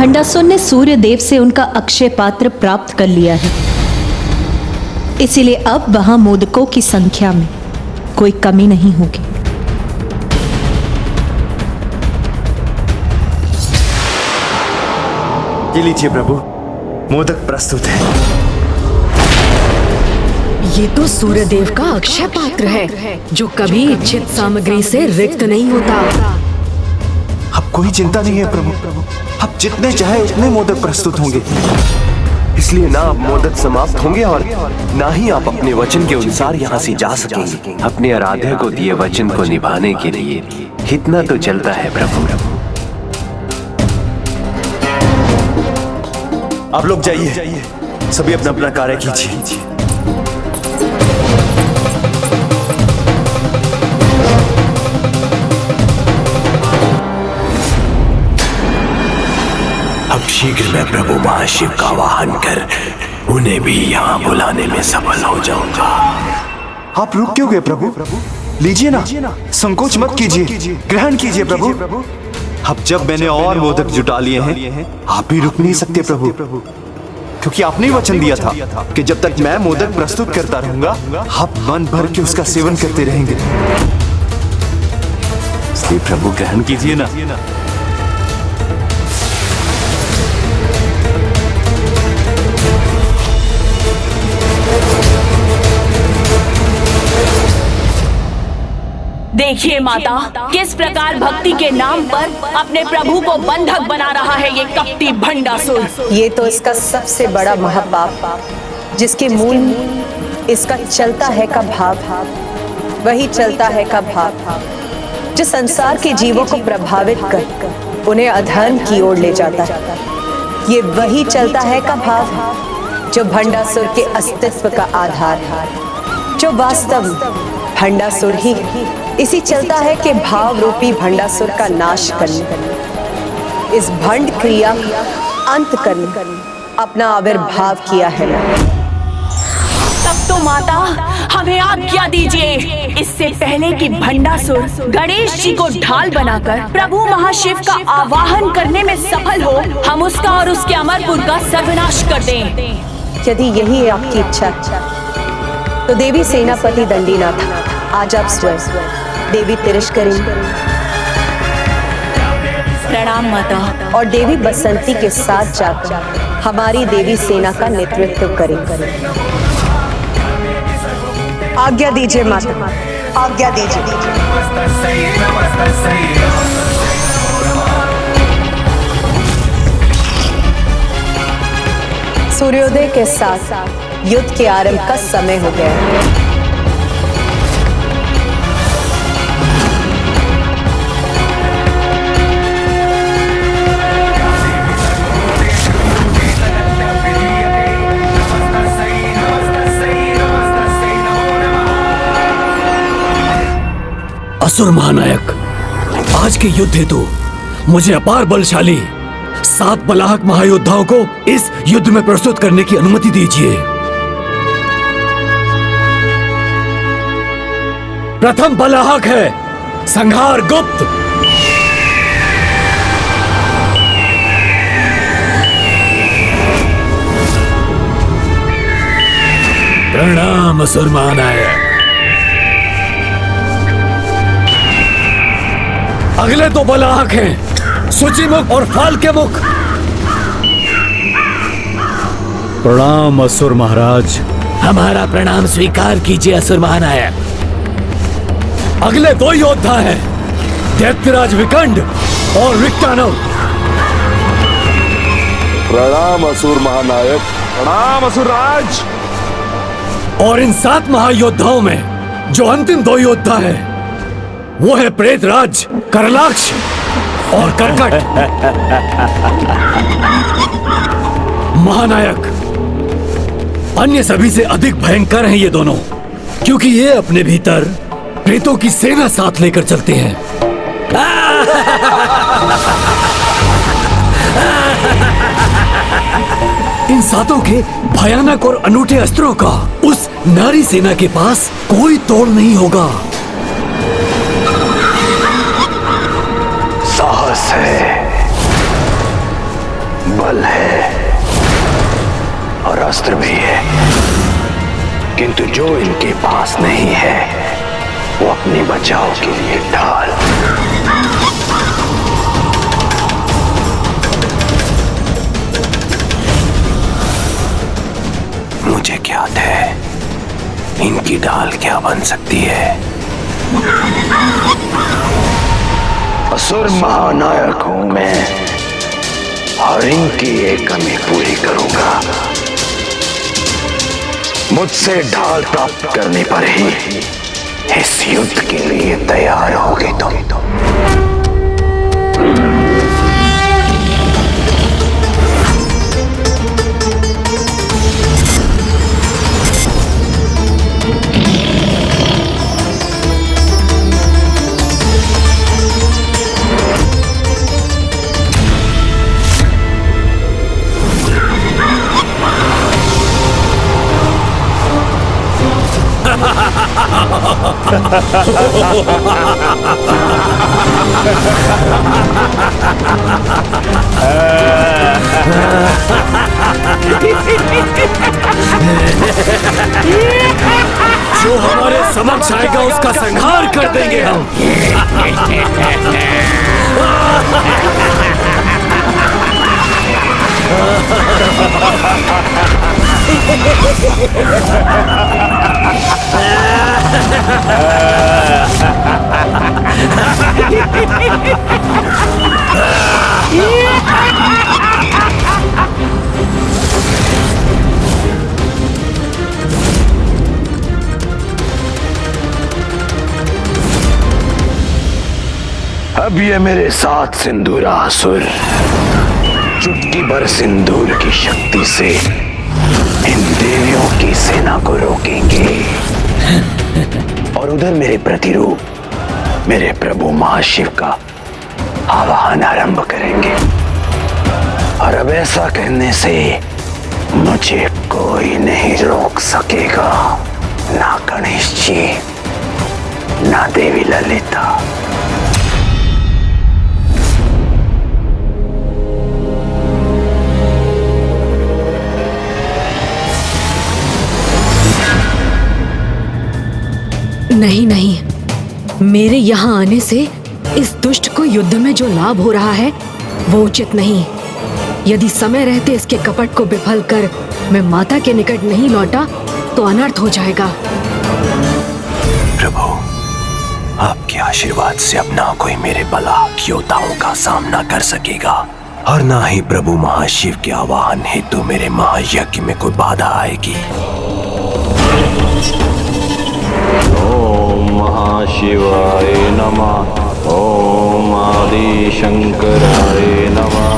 भंडासुर ने सूर्य देव से उनका अक्षय पात्र प्राप्त कर लिया है, इसीलिए अब वहां मोदकों की संख्या में कोई कमी नहीं होगी। ये लीजिए प्रभु, मोदक प्रस्तुत है। ये तो सूर्य देव का अक्षय पात्र है जो कभी इच्छित सामग्री से रिक्त नहीं होता। अब कोई चिंता नहीं है प्रभु, अब जितने चाहे उतने मोदक प्रस्तुत होंगे। इसलिए ना अब मोदक समाप्त होंगे और ना ही आप अपने वचन के अनुसार यहाँ से जा सकेंगे। अपने आराध्य को दिए वचन को निभाने के लिए इतना तो चलता है प्रभु। आप लोग जाइए, सभी अपना अपना कार्य कीजिए। अब शीघ्र मैं प्रभु महाशिव का वाहन कर उन्हें भी यहाँ बुलाने में सफल हो जाऊंगा। आप रुक क्यों गए प्रभु? लीजिए ना, संकोच मत कीजिए, ग्रहण कीजिए प्रभु। अब जब मैंने और मोदक जुटा लिए हैं, आप भी रुक नहीं सकते प्रभु, क्योंकि आपने ही वचन दिया था कि जब तक मैं मोदक प्रस्तुत करता रहूंगा आप मन भर के उसका सेवन करते रहेंगे। इसलिए प्रभु ग्रहण कीजिए ना। देखिए माता, किस प्रकार भक्ति के नाम पर अपने प्रभु को बंधक बना रहा है ये कपटी भंडासुर। ये तो इसका सबसे बड़ा महापाप, जिसके मूल इसका चलता है का भाव, वही चलता है का भाव जो संसार के जीवों को प्रभावित कर उन्हें अधर्म की ओर ले जाता है। ये वही चलता है का भाव जो भंडासुर के अस्तित्व का आधार है, जो वास्तव भंडासुर ही इसी चलता है कि भाव रूपी भंडासुर का नाश करने, इस भंड क्रिया अंत करने अपना आविर्भाव किया है। तब तो माता हमें आज्ञा दीजिए, इससे पहले कि भंडासुर गणेश जी को ढाल बनाकर प्रभु महाशिव का आवाहन करने में सफल हो, हम उसका और उसके अमरपुर का सर्वनाश कर दें। यदि यही है आपकी इच्छा तो देवी सेनापति दंडीनाथ आज आप स्वयं देवी तिरस्करी प्रणाम माता। और देवी बसंती के साथ जाकर हमारी देवी सेना का नेतृत्व करें। आज्ञा दीजिए माता, आज्ञा दीजिए। सूर्योदय के साथ युद्ध के आरंभ का समय हो गया है। असुर महानायक, आज के युद्ध हेतु मुझे अपार बलशाली 7 बलाहक महायोद्धाओं को इस युद्ध में प्रस्तुत करने की अनुमति दीजिए। प्रथम बलाहक है संहार गुप्त। प्रणाम असुर महानायक। अगले 2 बलाहक हैं सूचीमुख और फाल्के मुख। प्रणाम असुर महाराज। हमारा प्रणाम स्वीकार कीजिए असुर महानायक। अगले 2 योद्धा हैं दैत्यराज विकंड और विक्टानव। प्रणाम असुर महानायक। प्रणाम असुर राज। और इन 7 महायोद्धाओं में जो अंतिम 2 योद्धा हैं वो है प्रेतराज करलाक्ष और करकट। महानायक, अन्य सभी से अधिक भयंकर हैं ये दोनों, क्योंकि ये अपने भीतर प्रेतों की सेना साथ लेकर चलते हैं। इन 7 के भयानक और अनूठे अस्त्रों का उस नारी सेना के पास कोई तोड़ नहीं होगा। साहस है बल है और अस्त्र भी है, किंतु जो इनके पास नहीं है वो अपने बचाव के लिए ढाल। मुझे ज्ञात है इनकी ढाल क्या बन सकती है। असुर महानायक हूं मैं और इनकी एक कमी पूरी करूंगा। मुझसे ढाल प्राप्त करने पर ही इस युद्ध के लिए तैयार होगे तुम। जो हमारे समक्ष आएगा उसका संहार कर देंगे हम। अब ये मेरे साथ सिंदूरासुर चुटकी भर सिंदूर की शक्ति से इन देवियों की सेना को रोकेंगे और उधर मेरे प्रतिरूप मेरे प्रभु महाशिव का आवाहन आरंभ करेंगे। और अब ऐसा करने से मुझे कोई नहीं रोक सकेगा, ना गणेश जी ना देवी ललिता। नहीं नहीं, मेरे यहाँ आने से इस दुष्ट को युद्ध में जो लाभ हो रहा है वो उचित नहीं। यदि समय रहते इसके कपट को विफल कर मैं माता के निकट नहीं लौटा तो अनर्थ हो जाएगा। प्रभु, आपके आशीर्वाद से अब ना कोई मेरे बलाक योद्धाओं का सामना कर सकेगा और ना ही प्रभु महाशिव के आवाहन हेतु मेरे महायज्ञ में कोई बाधा आएगी। ओम महाशिवाय नमः। ओम आदि शंकराय नमः।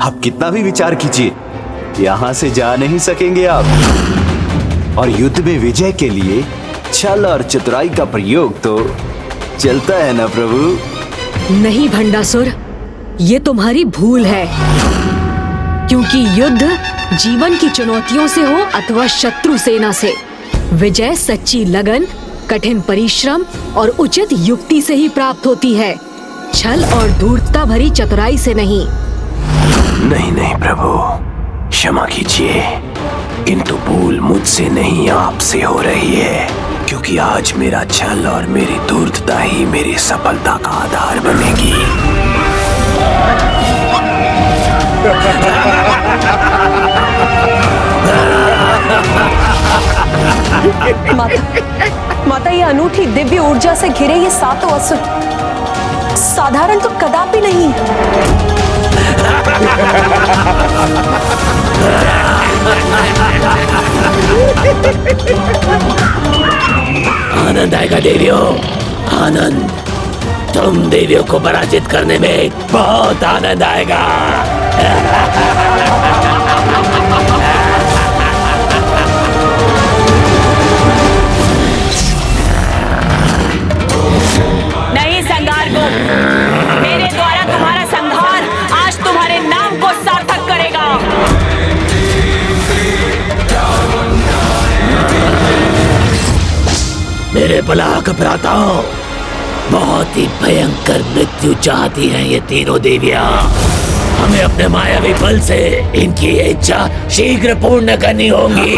आप कितना भी विचार कीजिए, यहां से जा नहीं सकेंगे आप। और युद्ध में विजय के लिए छल और चतुराई का प्रयोग तो चलता है ना प्रभु। नहीं भंडासुर, ये तुम्हारी भूल है, क्योंकि युद्ध जीवन की चुनौतियों से हो अथवा शत्रु सेना से, विजय सच्ची लगन, कठिन परिश्रम और उचित युक्ति से ही प्राप्त होती है, छल और धूर्तता भरी चतुराई से नहीं। नहीं नहीं प्रभु, क्षमा कीजिए, किंतु भूल मुझसे नहीं आपसे हो रही है, क्योंकि आज मेरा छल और मेरी धूर्तता ही मेरी सफलता का आधार बनेगी। माता, ये अनूठी दिव्य ऊर्जा से घिरे ये सातों असुर साधारण तो कदापि नहीं। आनंद आएगा देवियों, आनंद। तुम देवियों को पराजित करने में बहुत आनंद आएगा। नहीं संगार को, मेरे द्वारा तुम्हारा संहार आज तुम्हारे नाम को सार्थक करेगा। मेरे बलाक भ्राताओं, बहुत ही भयंकर मृत्यु चाहती हैं ये तीनों देवियां। हमें अपने मायावी बल से इनकी ये इच्छा शीघ्र पूर्ण करनी होगी।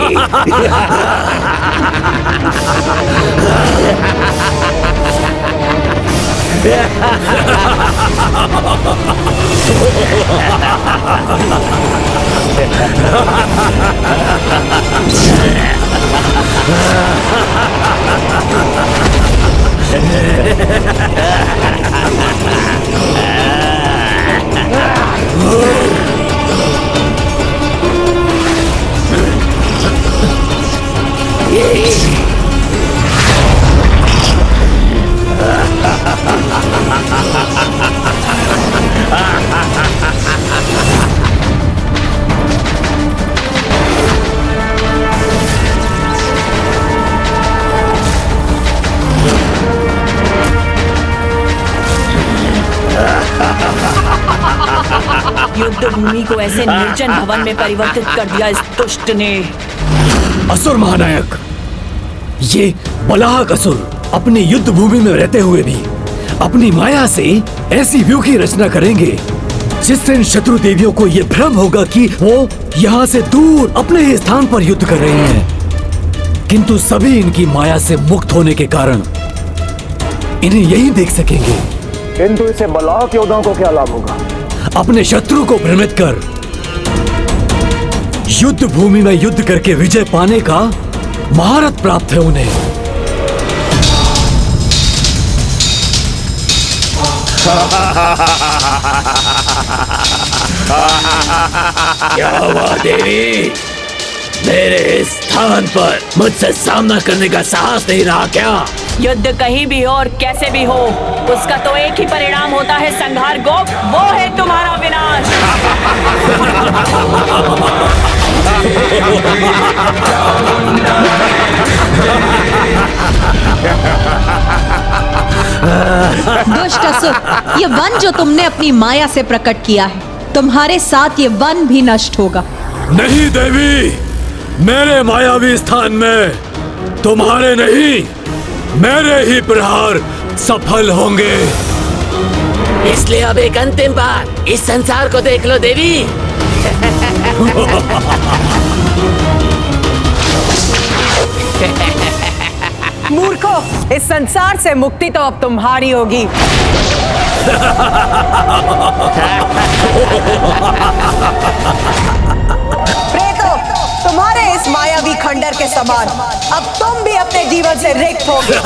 युद्ध भूमि को ऐसे निर्जन भवन में परिवर्तित कर दिया इस दुष्ट ने। असुर महानायक, ये बलाहक असुर अपनी युद्ध भूमि में रहते हुए भी अपनी माया से ऐसी व्यू की रचना करेंगे जिससे इन शत्रु देवियों को ये भ्रम होगा कि वो यहाँ से दूर अपने ही स्थान पर युद्ध कर रहे हैं, किंतु सभी इनकी माया से मुक्त होने के कारण इन्हें यही देख सकेंगे। किंतु इसे बलाहक योद्धाओं को क्या लाभ होगा? अपने शत्रु को भ्रमित कर युद्ध भूमि में युद्ध करके विजय पाने का महारत प्राप्त है उन्हें। क्या हुआ देवी? मेरे स्थान पर मुझसे सामना करने का साहस नहीं रहा क्या? युद्ध कहीं भी हो और कैसे भी हो, उसका तो एक ही परिणाम होता है संहार गोप, वो है तुम्हारा विनाश। दुष्ट असुर, ये वन जो तुमने अपनी माया से प्रकट किया है, तुम्हारे साथ ये वन भी नष्ट होगा। नहीं देवी, मेरे मायावी स्थान में तुम्हारे नहीं, मेरे ही प्रहार सफल होंगे। इसलिए अब एक अंतिम बार इस संसार को देख लो देवी। मूर्खो, इस संसार से मुक्ति तो अब तुम्हारी होगी। प्रेतो, तुम्हारे इस मायावी खंडर के समान अब तुम भी अपने जीवन से रिक्त होगे।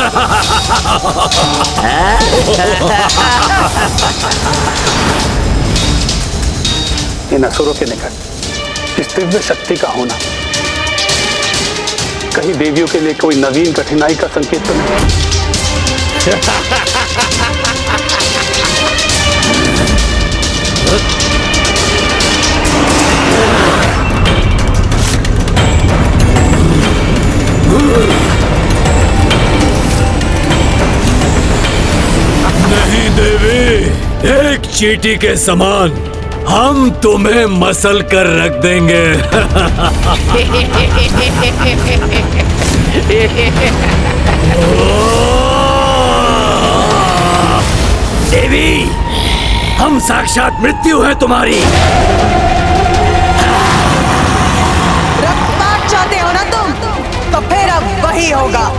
इन असुरों के निकट इस दिव्य शक्ति का होना कहीं देवियों के लिए कोई नवीन कठिनाई का संकेत तो नहीं? नहीं देवी, एक चींटी के समान हम तुम्हें मसल कर रख देंगे। देवी, हम साक्षात मृत्यु है तुम्हारी। रक्तपात चाहते हो ना तुम? तो फिर अब वही होगा।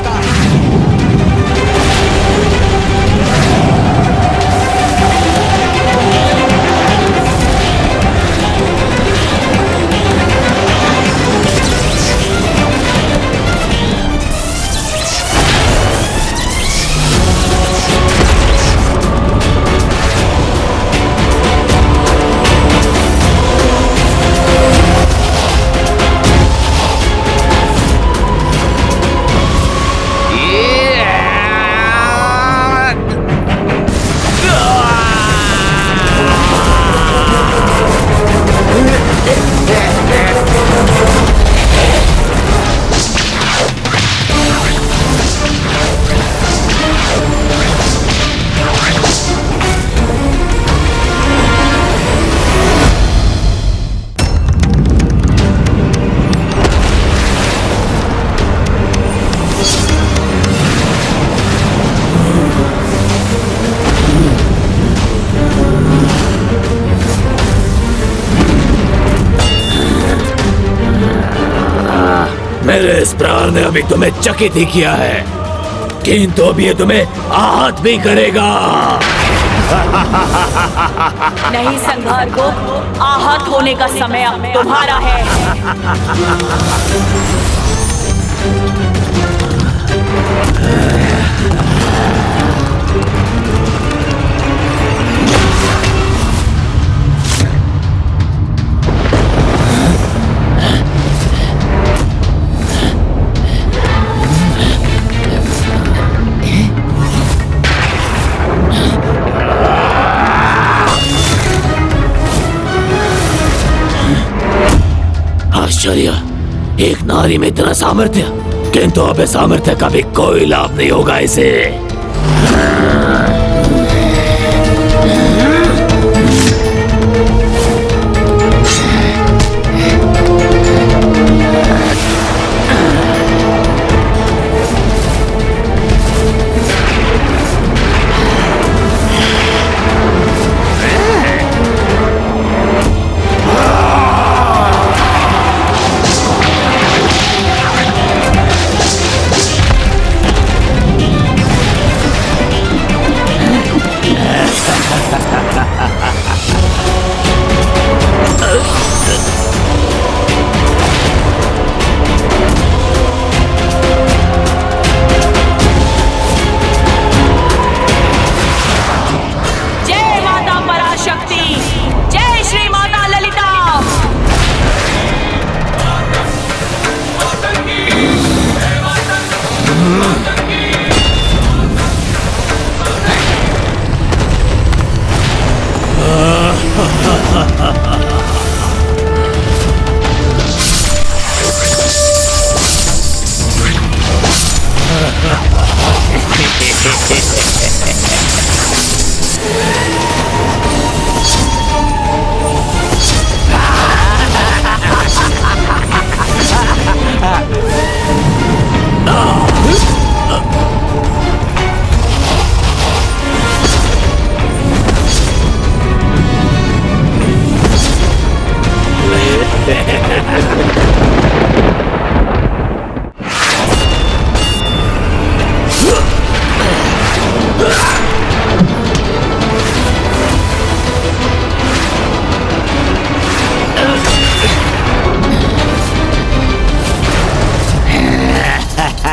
मेरे इस प्रहार ने अभी तुम्हें चकित ही किया है, किंतु अब ये तुम्हें आहत भी करेगा। नहीं संघार को, आहत होने का समय अब तुम्हारा है। आश्चर्य, एक नारी में इतना सामर्थ्य, किंतु अब इस सामर्थ्य का भी कोई लाभ नहीं होगा इसे।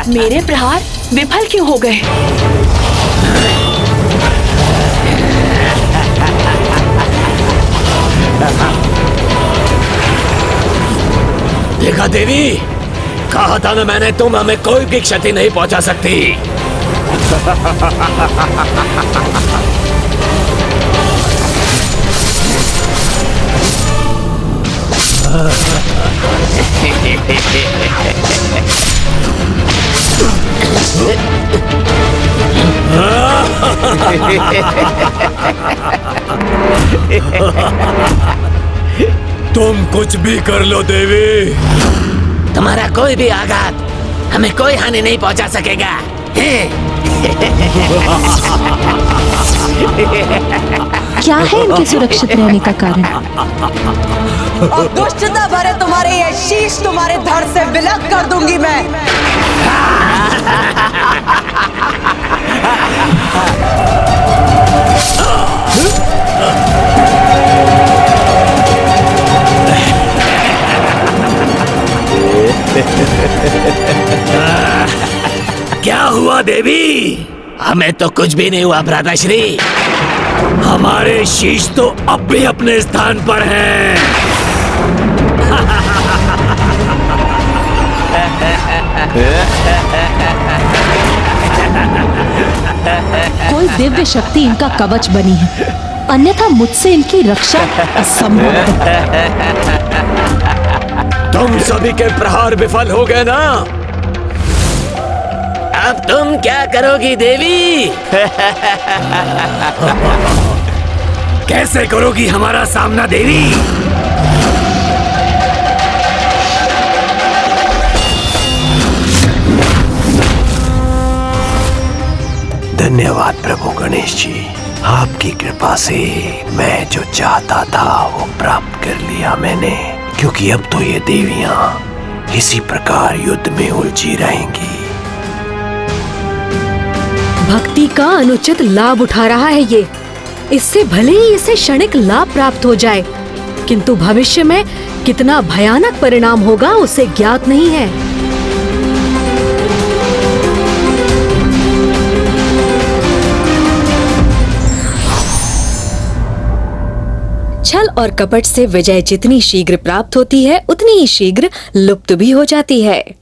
मेरे प्रहार विफल क्यों हो गए? देखा देवी, कहा था ना मैंने, तुम हमें कोई भी क्षति नहीं पहुंचा सकती। तुम कुछ भी कर लो देवी, तुम्हारा कोई भी आघात हमें कोई हानि नहीं पहुंचा सकेगा। क्या है इनके सुरक्षित रहने का कारण? और दुष्टता भरे तुम्हारे ये शीश तुम्हारे धड़ से विलग कर दूंगी मैं। क्या हुआ देवी? हमें तो कुछ भी नहीं हुआ भ्राताश्री। हमारे शीश तो अब भी अपने स्थान पर हैं। कोई दिव्य शक्ति इनका कवच बनी है, अन्यथा मुझसे इनकी रक्षा असंभव है। तुम सभी के प्रहार विफल हो गए ना? अब तुम क्या करोगी देवी? कैसे करोगी हमारा सामना देवी? धन्यवाद प्रभु गणेश जी, आपकी कृपा से मैं जो चाहता था वो प्राप्त कर लिया मैंने। क्योंकि अब तो ये देवियां इसी प्रकार युद्ध में उलझी रहेंगी। भक्ति का अनुचित लाभ उठा रहा है ये। इससे भले ही इसे क्षणिक लाभ प्राप्त हो जाए, किंतु भविष्य में कितना भयानक परिणाम होगा उसे ज्ञात नहीं है। छल और कपट से विजय जितनी शीघ्र प्राप्त होती है, उतनी ही शीघ्र लुप्त भी हो जाती है।